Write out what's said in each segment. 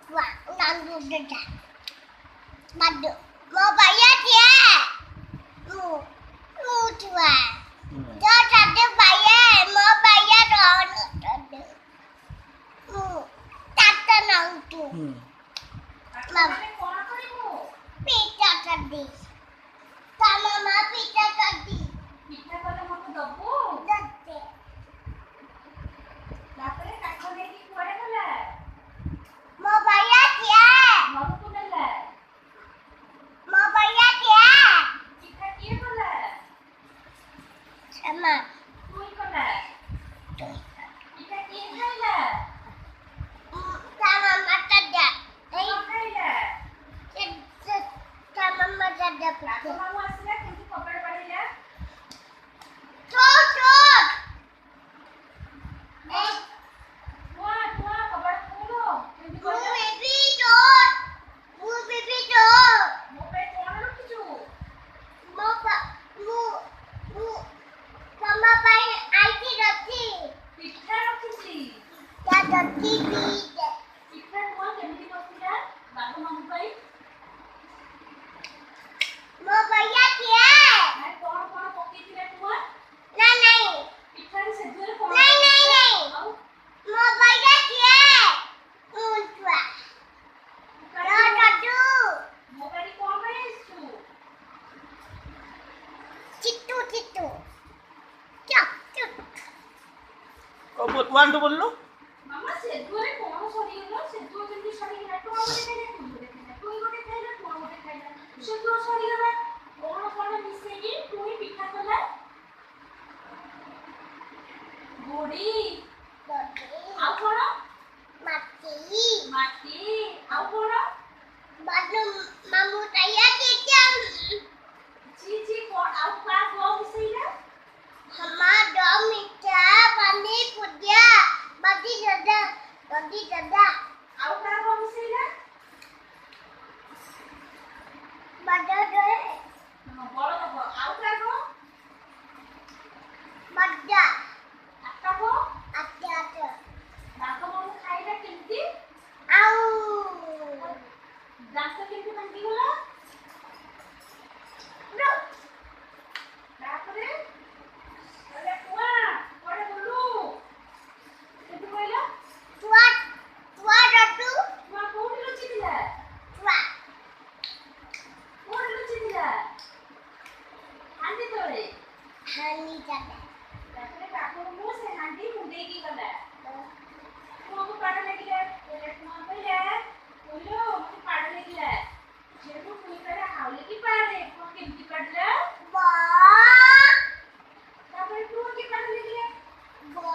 Wah, nandu dah. Madu. Mau bayar dia. Tua. Dah ada bayar. Mau bayar orang ada. Tata nandu. Mam. Pita tadi. Sama mama pita tadi. Pita kalau mau dobu. Date. Lapre kaco lagi kuare kala. Mau bayar dia. Mau tu kala. Mau bayar dia. Pita kia kala. Sama. Tui kala. Pita kia kala. Sama mata dah. Mau kala. Sama mata dah. Kaco mau asla kintu kapda padila. Tut. Tua kapda pulo. Kintu Mu kapda. baby tut. Mu baby tut. Mau pe kona rukiju. Mu sama pai IT roti. Pita rukiji. Ya roti bi. Pita tua kemiti bosila. Bago mamu pai. Mau bayar dia. Hai kona poki tira tua. Naik. Pita ni sedure kona. Naik. Au. Mau bayar dia. Tua. Satu. Mau kari kona pai isu. Citu. Cak. Co one two বললো মামা সেদুরে কোন সরিলো সেদু যদি সরিলা তো আমাদের খাইলে তুই গোটে খাইলা তুই গোটে খাইলা সেদু সরিলা কোন মিশেই তুই পিঠা কলা বড়ি আউ কোন Mati. মাটি আউ কোন Baru mamu saya kijam. জি কোন আউ কা গো মিশাইলা Hama dom mita pani puja. Badi dada. আউ কা গো মিশাইলা Bada deh. বড় গো আউ কা গো Bada. আটা গো Ada. দাঁত মামু খাইলা কেমতি Au. দাঁত কেমতি ভাঙ্গি গলা তারপরে আরে কুয়া পরে বলু কেমতি কইলা Tua dadu. তোমার কোন লুচি দিলা Tua. কোন লুচি দিলা হান্দি তোরে Hani dada. তারপরে কাকুর মুখ সে হান্দি মুডে কি গলা তোমাকে পাড়া লাগিলা এলে তোমার কইলা কইলো মতে পাড়া লাগিলা যেরকম তুই করে হাওলে কি পাড়ে তোমাকে কেমতি পাড়লা Ba. তারপরে তুই কি পাড়া লাগিলা Ba.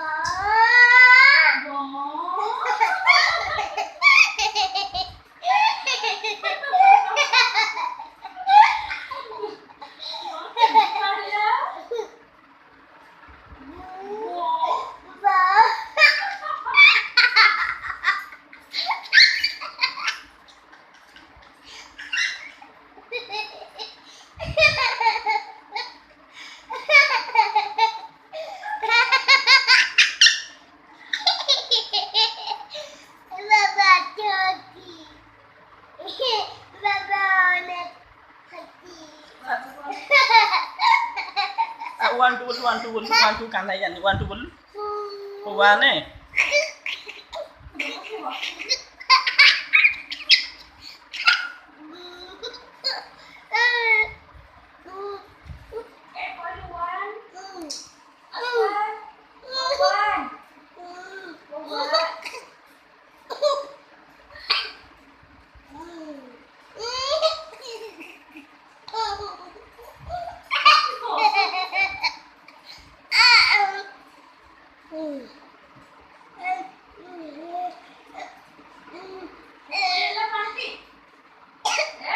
ওয়ান টু বললো ওয়ান টু কান্দাই জানি ওয়ান টু বললো ওয়ানে